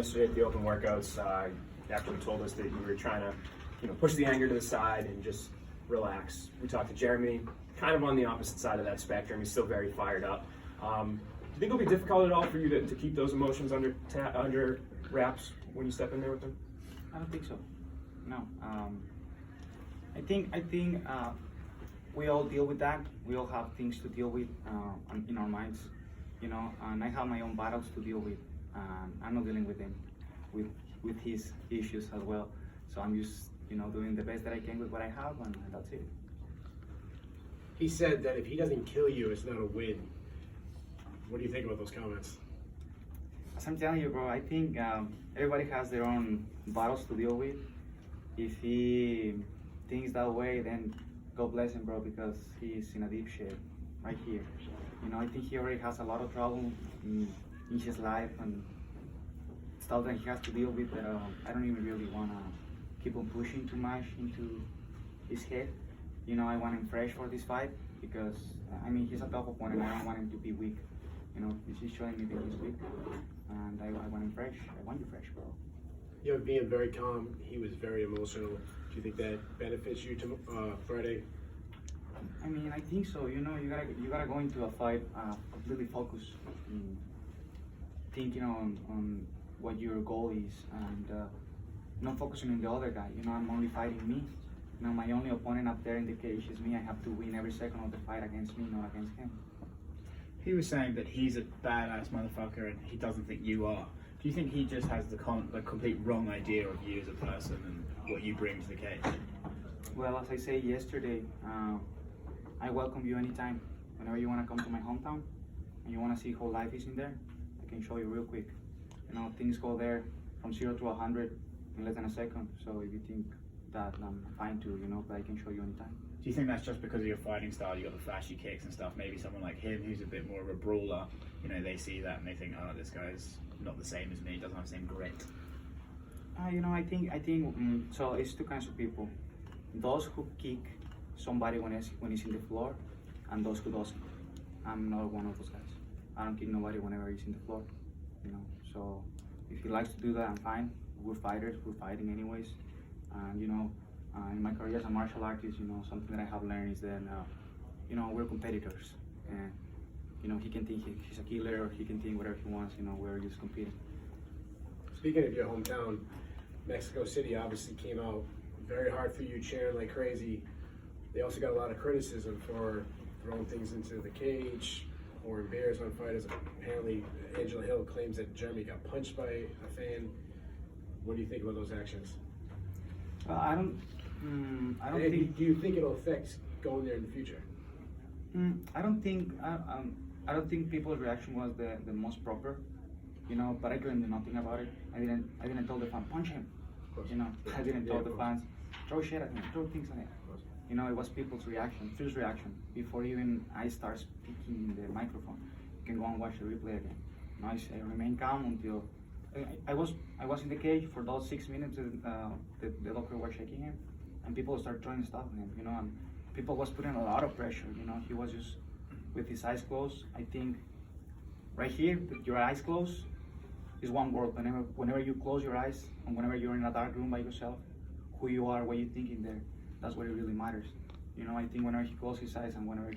Yesterday at the open workouts, after you told us that you were trying to, push the anger to the side and just relax. We talked to Jeremy, kind of on the opposite side of that spectrum. He's still very fired up. Do you think it'll be difficult at all for you to keep those emotions under wraps when you step in there with them? I don't think so. No. I think we all deal with that. We all have things to deal with in our minds, and I have my own battles to deal with. I'm not dealing with them, with his issues as well. So I'm just, doing the best that I can with what I have, and that's it. He said that if he doesn't kill you, it's not a win. What do you think about those comments? As I'm telling you, bro, I think everybody has their own battles to deal with. If he thinks that way, then God bless him, bro, because he's in a deep shit right here. I think he already has a lot of trouble in his life and stuff that he has to deal with that I don't even really want to keep on pushing too much into his head. I want him fresh for this fight because, he's a tough opponent. I don't want him to be weak. He's showing me that he's weak, and I want him fresh. I want you fresh, bro. You're being very calm. He was very emotional. Do you think that benefits you to Friday? I think so. You gotta go into a fight completely focused, thinking on what your goal is, and not focusing on the other guy. I'm only fighting me. My only opponent up there in the cage is me. I have to win every second of the fight against me, not against him. He was saying that he's a badass motherfucker and he doesn't think you are. Do you think he just has the complete wrong idea of you as a person and what you bring to the cage? Well, as I said yesterday, I welcome you anytime. Whenever you want to come to my hometown and you want to see how life is in there, I can show you real quick. Things go there from 0 to 100 in less than a second. So if you think that I'm fine to, but I can show you anytime. Do you think that's just because of your fighting style? You got the flashy kicks and stuff. Maybe someone like him, who's a bit more of a brawler, they see that and they think, oh, this guy's not the same as me. Doesn't have the same grit. I think so. It's two kinds of people: those who kick somebody when he's in the floor, and those who doesn't. I'm not one of those guys. I don't kick nobody whenever he's in the floor. So if he likes to do that, I'm fine. We're fighters. We're fighting anyways. And in my career as a martial artist, something that I have learned is that, we're competitors. And, he can think he's a killer, or he can think whatever he wants, we're just competing. Speaking of your hometown, Mexico City obviously came out very hard for you, cheering like crazy. They also got a lot of criticism for throwing things into the cage, or bears on fighters. Apparently, Angela Hill claims that Jeremy got punched by a fan. What do you think about those actions? I don't think. Do you think it'll affect going there in the future? I don't think people's reaction was the most proper, But I couldn't do nothing about it. I didn't tell the fan punch him, I didn't tell the fans throw shit at him, throw things at him. It was people's reaction, first reaction before even I start speaking in the microphone. You can go and watch the replay again. I remain calm until. I was in the cage for those 6 minutes. The doctor was shaking him, and people started throwing stuff at him. And people was putting a lot of pressure. He was just with his eyes closed. I think right here, with your eyes closed, is one word. Whenever you close your eyes, and whenever you're in a dark room by yourself, who you are, what you're thinking there, that's what it really matters. I think whenever he closed his eyes and whenever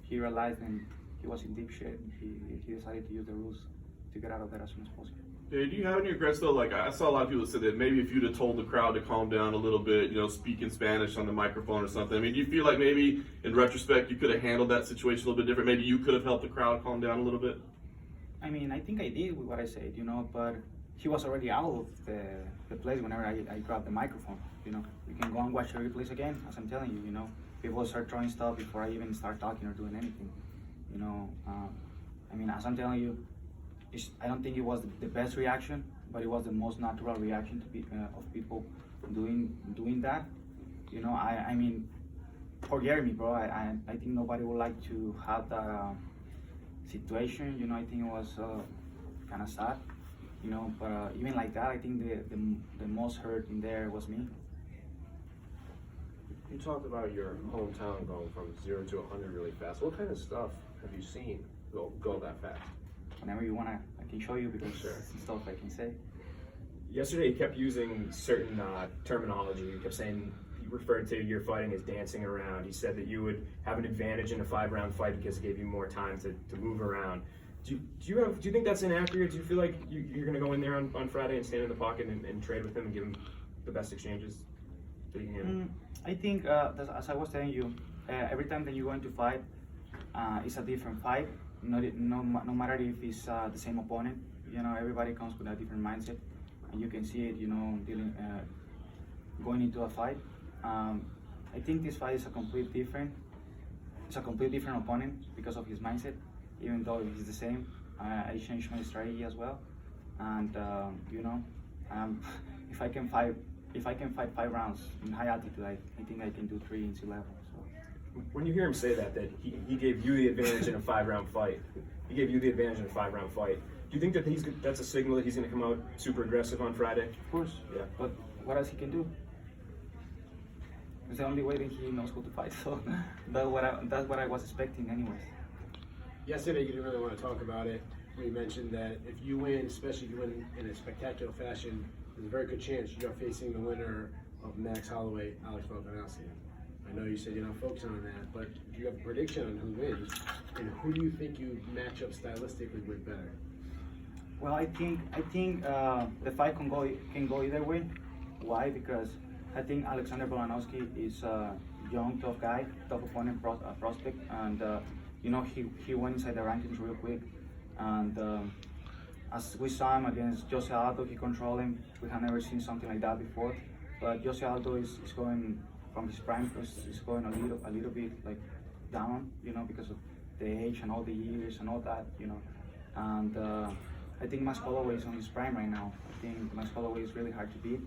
he realized and he was in deep shit, he decided to use the rules to get out of there as soon as possible. Yeah, do you have any regrets though? Like I saw a lot of people say that maybe if you'd have told the crowd to calm down a little bit, speak in Spanish on the microphone or something. Do you feel like maybe in retrospect you could have handled that situation a little bit different? Maybe you could have helped the crowd calm down a little bit? I think I did with what I said, but he was already out of the place whenever I grabbed the microphone. You can go and watch the replays again, as I'm telling you, people start throwing stuff before I even start talking or doing anything. As I'm telling you, I don't think it was the best reaction, but it was the most natural reaction of people doing that. Forget me, bro. I think nobody would like to have that situation. I think it was kind of sad, But even like that, I think the most hurt in there was me. You talked about your hometown going from 0 to 100 really fast. What kind of stuff have you seen go that fast? Whenever you want to can show you because Sure. some stuff I can say. Yesterday, he kept using certain terminology. He kept saying, he referred to your fighting as dancing around. He said that you would have an advantage in a 5-round fight because it gave you more time to move around. Do you think that's inaccurate? Do you feel like you're going to go in there on Friday and stand in the pocket and trade with him and give him the best exchanges that you can? I think, as I was telling you, every time that you go into fight, it's a different fight. No matter if it's the same opponent, you know, everybody comes with a different mindset, and you can see it, you know, going into a fight. I think this fight is a complete different opponent because of his mindset. Even though he's the same, I changed my strategy as well, and you know, if I can fight 5 rounds in high altitude, I think I can do 3 in sea level. So. When you hear him say that he gave you the advantage in a 5-round fight, he gave you the advantage in a 5-round fight. Do you think that that's a signal that he's going to come out super aggressive on Friday? Of course. Yeah. But what else he can do? It's the only way that he knows how to fight. So that's what I was expecting, anyways. Yesterday, you didn't really want to talk about it. We mentioned that if you win, especially if you win in a spectacular fashion, there's a very good chance you're facing the winner of Max Holloway, Alex Volkanovski. I know you said you're not focusing on that, but do you have a prediction on who wins? And who do you think you match up stylistically with better? Well, I think the fight can go either way. Why? Because I think Alexander Volkanovski is a young, tough guy, tough opponent, prospect, and you know, he went inside the rankings real quick, and as we saw him against Jose Aldo, he controlled him. We have never seen something like that before. But Jose Aldo is going from his prime, is going a little bit like down, you know, because of the age and all the years and all that, you know. And I think Max Holloway is on his prime right now. I think Max Holloway is really hard to beat.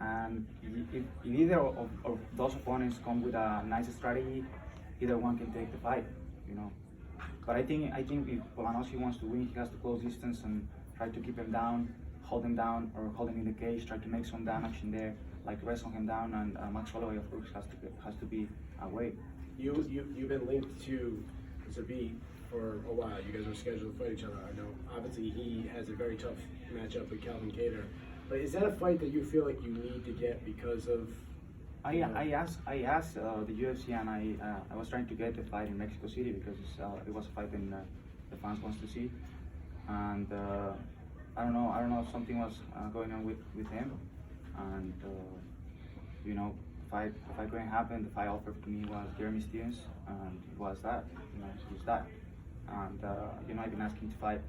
And if either of those opponents come with a nice strategy, either one can take the fight, you know. But I think if Volkanovski wants to win, he has to close distance and try to keep him down, hold him down, or hold him in the cage, try to make some damage in there, like wrestle him down. And Max Holloway, of course, has to be away. You've been linked to Zabit for a while. You guys were scheduled to fight each other. I know obviously he has a very tough matchup with Calvin Kattar. But is that a fight that you feel like you need to get because of? I asked the UFC, and I was trying to get the fight in Mexico City because it was a fight that the fans wants to see, and I don't know if something was going on with him, and you know, the fight couldn't happen. The fight offered to me was Jeremy Stevens, and it was that, you know, he's that, and you know, I've been asking to fight.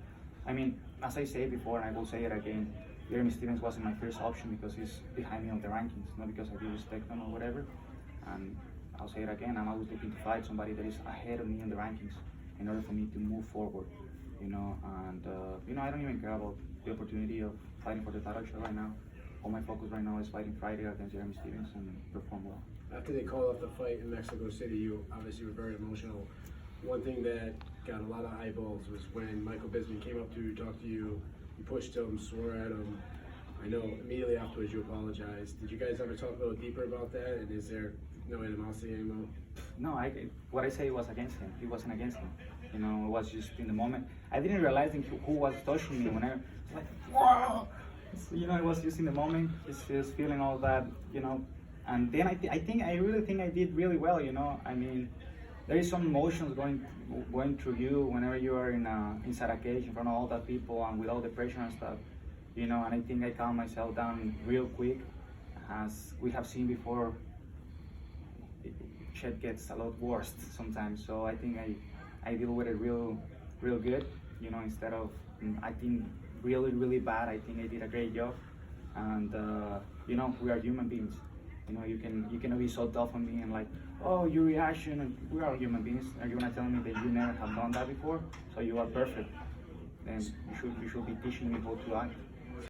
I mean, as I said before, and I will say it again, Jeremy Stevens wasn't my first option because he's behind me on the rankings, not because I do respect him or whatever. And I'll say it again, I'm always looking to fight somebody that is ahead of me in the rankings in order for me to move forward, you know. And you know, I don't even care about the opportunity of fighting for the title shot right now. All my focus right now is fighting Friday against Jeremy Stevens and perform well. After they called off the fight in Mexico City, you obviously were very emotional. One thing that got a lot of eyeballs was when Michael Bisping came up to you, talked to you, you pushed him, swore at him. I know immediately afterwards you apologized. Did you guys ever talk a little deeper about that? And is there no animosity anymore? No, what I say was against him. He wasn't against him. You know, it was just in the moment. I didn't realize who was touching me when I was like, whoa! You know, it was just in the moment, just feeling all that, you know. And then I really think I did really well, you know. I mean, there is some emotions going through you whenever you are inside a cage in front of all that people and with all the pressure and stuff, you know. And I think I calmed myself down real quick, as we have seen before. Shit gets a lot worse sometimes, so I think I deal with it real good, you know. Instead of acting really bad, I think I did a great job. And you know, we are human beings. You know, you cannot be so tough on me and like, oh, your reaction, and we are human beings. Are you gonna tell me that you never have done that before, so you are perfect? Then you should be teaching me how to act.